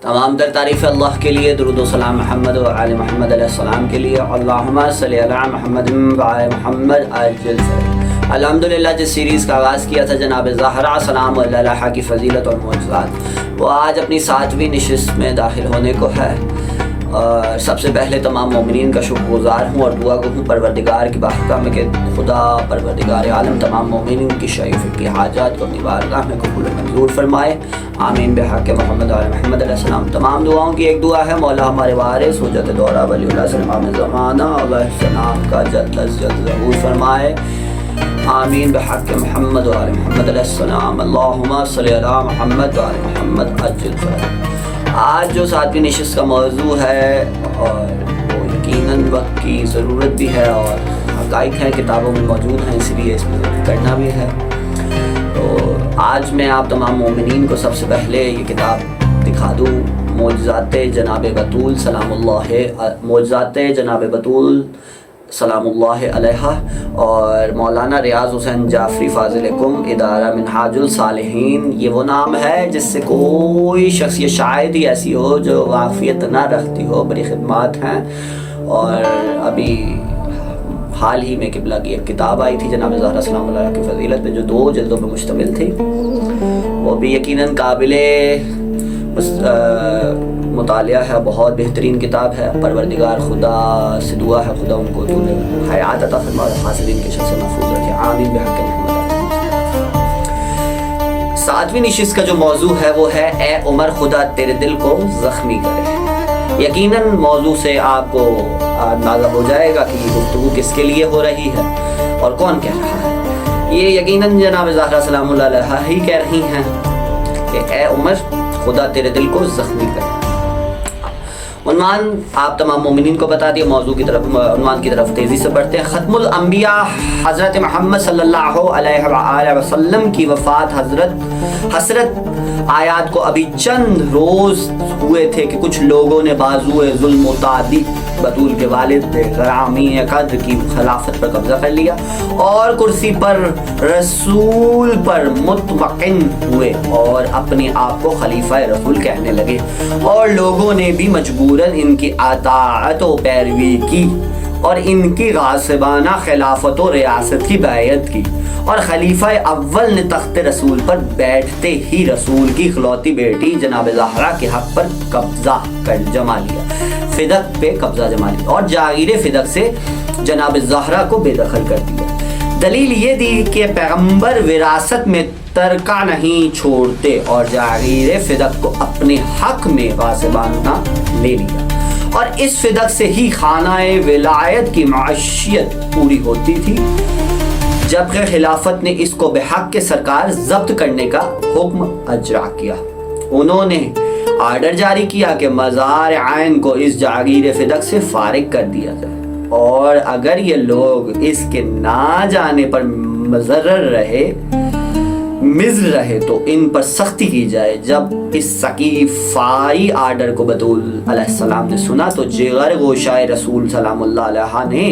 तमाम तर तारीफ़ अल्लाह के लिए, दुरूद व सलाम मोहम्मद व आले मोहम्मद अलैहिस्सलाम के लिए। अल्लाहुम्मा सल्ली अला मुहम्मद व आले मोहम्मद अज्जल फरज। अल्हम्दुलिल्लाह जिस सीरीज़ का आगाज़ किया था जनाब ज़हरा सलाम अलैहा की फ़जीलत और मौजज़ात, वो आज अपनी 7वीं नशिस्त में दाखिल होने को है। और सबसे पहले तमाम मोमिनीन का शुक्रगुज़ार हूँ और दुआ को हूँ परवरदिगार की बारगाह में कि खुदा परवरदिगार आलम तमाम मोमिनीन की शरीफ की हाजात को अपनी बारगाह में कबूल मंजूर फरमाए। आमीन बेहक़ मोहम्मद और मोहम्मद अलैहिस्सलाम। तमाम दुआओं की एक दुआ है, मौला हमारे वारिस हुज्जत दौरा वलीउल्लाह सल्लल्लाहु अलैहि ज़माना अलैहिस्सलाम का जल्द अज़ जल्द ज़हूर फरमाए। आमीन बेहक़ मोहम्मद और मोहम्मद अलैहिस्सलाम। अल्लाहुम्मा सल्ली अला मुहम्मद व आले मोहम्मद अज्जल फरज। आज जो 7वीं नशिस्त का मौजू है और वो यकीनन वक्त की ज़रूरत भी है और हक़ाइक़ हैं, किताबों में मौजूद हैं, इसलिए इसमें करना भी है। तो आज मैं आप तमाम मोमिनीन को सबसे पहले ये किताब दिखा दूँ, मौजज़ात जनाब बतूल सलामुल्लाह अलैहा और मौलाना रियाज़ हुसैन जाफ़री फ़ाज़िल कुम इदारा मिनहाजुल सालिहीन। ये वो नाम है जिससे कोई शख्सियत शायद ही ऐसी हो जो वाक़फ़ियत ना रखती हो। बड़ी खिदमत हैं और अभी हाल ही में क़िबला की एक किताब आई थी जनाब ज़हरा सलाम अलैहा की फ़जीलत पे, जो 2 जल्दों पर मुश्तमिल थी। वो भी यकीनन काबिले मुतालिया है, बहुत बेहतरीन किताब है। परवरदिगार खुदा से दुआ है खुदा उनको तूने हयात अता फरमाए और हासिदीन के शर से महफूज रखे। आमीन बेहक़ मोहम्मद। 7वीं नशिस्त का जो मौजू है वो है ए उमर खुदा तेरे दिल को ज़ख्मी करे। यकीनन मौजू से आपको अंदाज़ा हो जाएगा कि ये गुफ्तगू किसके लिए हो रही है और कौन कह रहा है। ये यकीनन जनाब ज़हरा सलामुल्लाह अलैहा ही कह रही हैं कि ए उमर खुदा तेरे दिल को ज़ख्मी करे। उन्वान आप तमाम मोमिनीन को बता दिया। मौजू की तरफ, उन्वान की तरफ तेज़ी से बढ़ते हैं। ख़त्मुल अंबिया हज़रत मोहम्मद सल्लल्लाहु अलैहि वसल्लम की वफ़ात हसरत आयात को अभी चंद रोज़ हुए थे कि कुछ लोगों ने बाजुए ज़ुल्म तादी बतूल के वालिद ग़रामी क़द्र की खिलाफत पर कब्ज़ा कर लिया और कुर्सी पर रसूल पर मुतमकिन हुए और अपने आप को खलीफा रसूल कहने लगे और लोगों ने भी मजबूरन इनकी अताअत व पैरवी की और इनकी गासिबाना खिलाफत व रियासत की बैयत की और खलीफा अव्वल ने तख्त रसूल पर बैठते ही रसूल की इकलौती बेटी जनाब ज़हरा के हक़ पर कब्ज़ा कर जमा लिया, फ़िदक पे कब्ज़ा जमा लिया और जागीर फ़िदक से जनाब ज़हरा को बेदखल कर दिया। दलील ये दी कि पैगम्बर विरासत में तरका नहीं छोड़ते और जागीर फ़िदक को अपने हक़ में गासिबाना ले लिया और इस फ़िदक से ही खानाए विलायत की माशियत पूरी होती थी, जबकि खिलाफत ने इसको बेहक के सरकार जब्त करने का हुक्म अजरा किया। उन्होंने आर्डर जारी किया कि मज़ार आइन को इस जागीर फ़िदक से फारिग कर दिया जाए और अगर ये लोग इसके ना जाने पर मिज़र रहे तो इन पर सख्ती की जाए। जब इस सकीफ़ाई आर्डर को बतूल अलैहिस्सलाम ने सुना तो जिगर गोशाए रसूल सलामुल्लाह अलैहा ने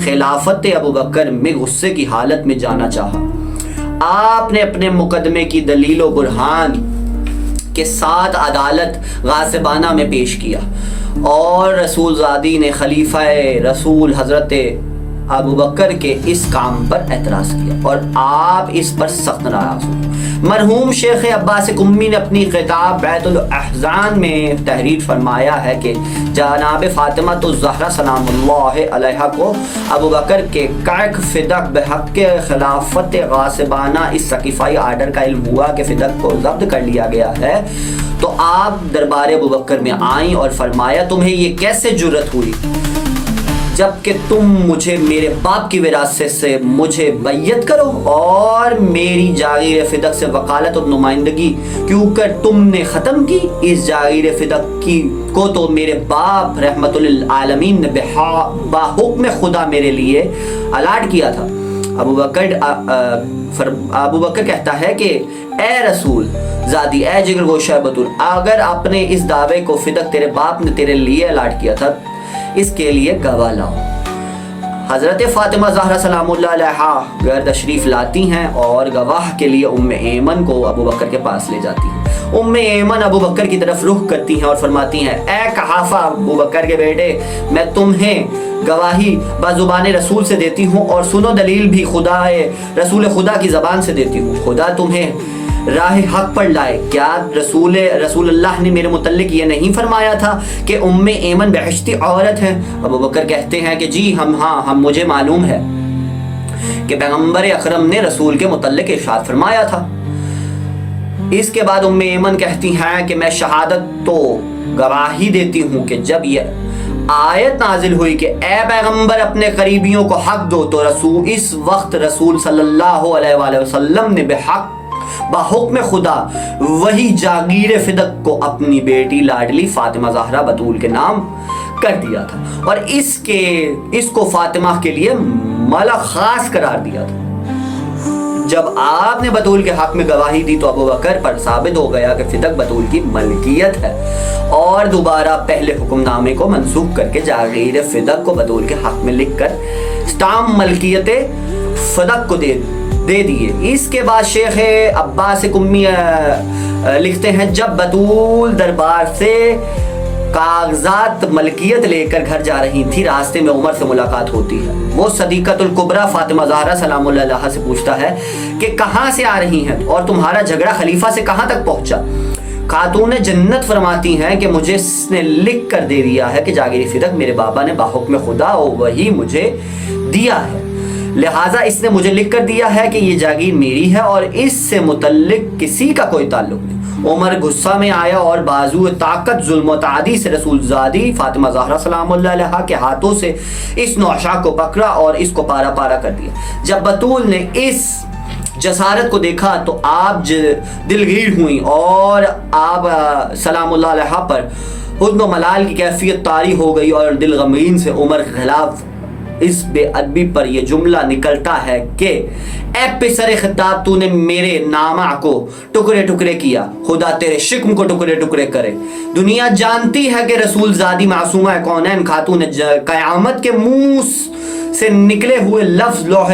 खिलाफत अबू बकर में गुस्से की हालत में जाना चाहा। आपने अपने मुकदमे की दलील व बुरहान के साथ अदालत गासिबाना में पेश किया और रसूल ज़ादी ने खलीफा रसूल हज़रत अबू बकर के इस काम पर एतराज़ किया और आप इस पर सख्त नाराज़ हुए। मरहूम शेख अब्बास कुम्मी ने अपनी किताब बैतुल अहज़ान में तहरीर फरमाया है कि जनाब फ़ातिमा तो ज़हरा सलामुल्लाह अलैहा को अबू बकर के कर्क फ़िदक बेहक़ के खिलाफत गासिबाना इस सकीफ़ाई आर्डर का इल्म हुआ कि फ़िदक को ज़ब्त कर लिया गया है तो आप दरबार अबू बकर में आईं और फरमाया, तुम्हें ये कैसे जुर्रत हुई जबकि तुम मुझे मेरे बाप की विरासत से मुझे बैयत करो और मेरी जागीर फ़िदक से वकालत और नुमाइंदगी क्यों कर तुमने ख़त्म की। इस जागीर फ़िदक की को तो मेरे बाप रहमतुल आलमीन ने बाहुक्म खुदा मेरे लिए अलाट किया था। अबू बकर कहता है कि ए रसूल ज़ादी, ए जिगर गोशा बतूल, अगर अपने इस दावे को फ़िदक तेरे बाप ने तेरे लिए अलाट किया था इसके लिए गवाह लाओ। हज़रत फ़ातिमा ज़हरा सलामुल्लाह अलैहा घर तशरीफ़ लाती हैं और गवाह के लिए उम्मे ऐमन को अबू बकर के पास ले जाती हैं ایمن ابو بکر کی طرف رخ کرتی ہیں اور فرماتی ہیں اے قحافہ ابو بکر کے بیٹے میں تمہیں گواہی بزبان رسول سے دیتی ہوں اور سنو دلیل بھی رسول خدا کی زبان سے دیتی ہوں خدا تمہیں راہ حق پر لائے کیا رسول اللہ نے میرے متعلق یہ نہیں فرمایا تھا کہ ایمن بہشتی عورت ہے ابو بکر کہتے ہیں کہ جی ہم مجھے معلوم ہے کہ پیغمبر اکرم نے رسول کے متعلق ارشاد فرمایا تھا۔ اس کے بعد ایمن کہتی ہیں کہ میں شہادت تو گواہی دیتی ہوں کہ جب یہ آیت نازل ہوئی کہ اے پیغمبر اپنے قریبیوں کو حق دو تو اس وقت رسول صلی اللہ علیہ وآلہ وسلم نے بحکم خدا وہی جاگیر فدق کو اپنی بیٹی لاڈلی فاطمہ زہرا بطول کے نام کر دیا تھا اور اس کو فاطمہ کے لیے ملک خاص قرار دیا تھا۔ جب آپ نے بطول کے حق میں گواہی دی تو ابو بکر پر ثابت ہو گیا کہ فدق بطول کی ملکیت ہے اور دوبارہ پہلے حکم نامے کو منسوخ کر کے جاگیر فدق کو بطول کے حق میں لکھ کر اسٹام ملکیت فدق کو دے دیے۔ اس کے بعد شیخ عباس قمی لکھتے ہیں جب بطول دربار سے کاغذات ملکیت لے کر گھر جا رہی تھی راستے میں عمر سے ملاقات ہوتی ہے۔ وہ صدیقۃ الکبریٰ فاطمہ زہرا سلام اللہ علیہ سے پوچھتا ہے کہ کہاں سے آ رہی ہیں اور تمہارا جھگڑا خلیفہ سے کہاں تک پہنچا؟ خاتون جنت فرماتی ہیں کہ مجھے اس نے لکھ کر دے دیا ہے کہ جاگیر فدق میرے بابا نے بحکم خدا اور وہی مجھے دیا ہے، لہٰذا اس نے مجھے لکھ کر دیا ہے کہ یہ جاگیر میری ہے اور اس سے متعلق کسی کا کوئی تعلق نہیں۔ عمر غصہ میں آیا اور بازو طاقت ظلم و تعدی سے رسول زادی فاطمہ زہرا سلام اللہ علیہ کے ہاتھوں سے اس نوشا کو پکڑا اور اس کو پارا پارا کر دیا۔ جب بطول نے اس جسارت کو دیکھا تو آپ دلگیر ہوئیں اور آپ سلام اللہ علیہ پر حزن و ملال کی کیفیت طاری ہو گئی اور دل غمگین سے عمر کے خلاف اس بے ادبی پر یہ جملہ نکلتا ہے کہ اے پسر خطاب تو نے میرے نامہ کو ٹکڑے ٹکڑے کیا، خدا تیرے شکم کو ٹکڑے ٹکڑے کرے۔ دنیا جانتی ہے کہ رسول زادی معصومہ کونین خاتون قیامت کے منہ سے نکلے ہوئے لفظ لوح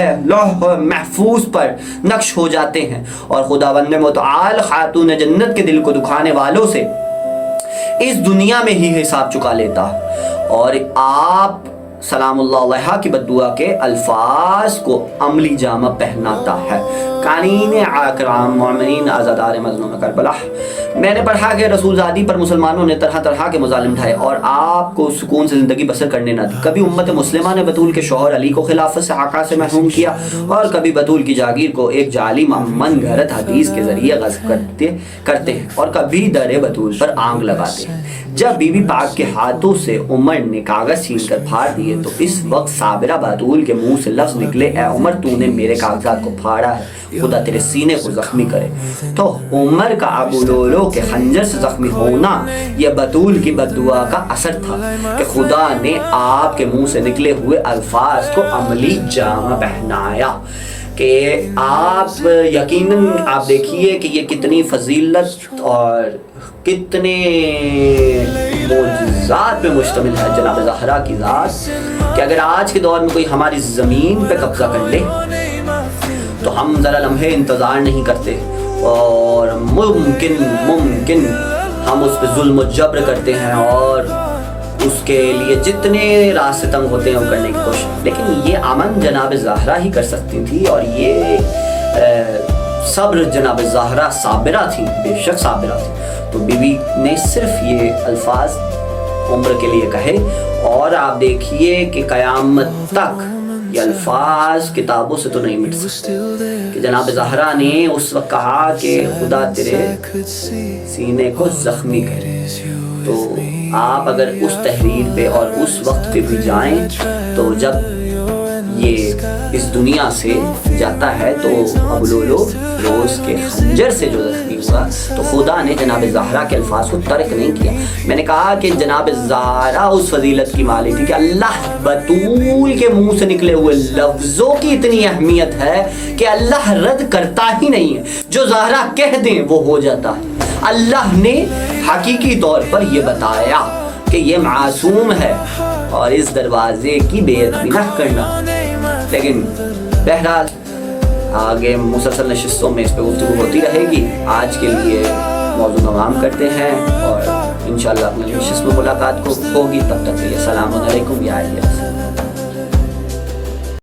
محفوظ پر نقش ہو جاتے ہیں اور خداوند متعال خاتون جنت کے دل کو دکھانے والوں سے اس دنیا میں ہی حساب چکا لیتا اور آپ سلام اللہ علیہ کی بددعا کے الفاظ کو عملی جامہ پہناتا ہے۔ قانین اکرام مومنین آزادار مظلوم کربلا، میں نے پڑھا کہ رسول زادی پر مسلمانوں نے طرح طرح کے مظالم ڈھائے اور آپ کو سکون سے زندگی بسر کرنے نہ دی۔ کبھی امت مسلمہ نے بطول کے شوہر علی کو خلافت سے حقا سے محروم کیا اور کبھی بطول کی جاگیر کو ایک جعلی من گھرت حدیث کے ذریعے غصب کرتے ہیں اور کبھی در بطول پر آنگ لگاتے ہیں۔ جب بی بی پاک کے ہاتھوں سے عمر نے کاغذ چھین کر پھاڑ دیے تو اس وقت صابرہ بطول کے منہ سے لفظ نکلے اے عمر تو نے میرے کاغذات کو پھاڑا ہے، خدا تیرے سینے کو زخمی کرے۔ تو عمر کا ابو لولو کے خنجر سے زخمی ہونا یہ بطول کی بددعا کا اثر تھا کہ خدا نے آپ کے منہ سے نکلے ہوئے الفاظ کو عملی جامہ پہنایا کہ آپ یقیناً آپ دیکھیے کہ یہ کتنی فضیلت اور کتنے معجزات پہ مشتمل ہے جناب زہرا کی ذات کہ اگر آج کے دور میں کوئی ہماری زمین پہ قبضہ کر لے تو ہم ذرا لمحے انتظار نہیں کرتے اور ممکن ہم اس پہ ظلم و جبر کرتے ہیں اور اس کے لیے جتنے راستے تنگ ہوتے ہیں وہ کرنے کی کوشش، لیکن یہ امن جناب زہرا ہی کر سکتی تھی اور یہ صبر جناب زہرا صابرہ تھی، بے شک صابرہ تھی۔ تو بی بی نے صرف یہ الفاظ عمر کے لیے کہے اور آپ دیکھیے کہ قیامت تک یہ الفاظ کتابوں سے تو نہیں مٹ سکتے کہ جناب زہرا نے اس وقت کہا کہ خدا تیرے سینے کو زخمی کرے۔ تو آپ اگر اس تحریر پہ اور اس وقت پہ بھی جائیں تو جب یہ اس دنیا سے جاتا ہے تو ابو لولو روز کے خنجر سے جو زخمی ہوا تو خدا نے جناب زہرا کے الفاظ کو ترک نہیں کیا۔ میں نے کہا کہ جناب زہرا اس فضیلت کی مالک تھی کہ اللہ بطول کے منہ سے نکلے ہوئے لفظوں کی اتنی اہمیت ہے کہ اللہ رد کرتا ہی نہیں ہے، جو زہرا کہہ دیں وہ ہو جاتا ہے۔ اللہ نے حقیقی طور پر یہ بتایا کہ یہ معصوم ہے اور اس دروازے کی بے ادبی نہ کرنا، لیکن بہرحال آگے مسلسل نشستوں میں اس پہ گفتگو ہوتی رہے گی۔ آج کے لیے موضوع تمام کرتے ہیں اور انشاءاللہ اپنی نشست میں ملاقات ہوگی. تب تک کے لیے السلام علیکم یا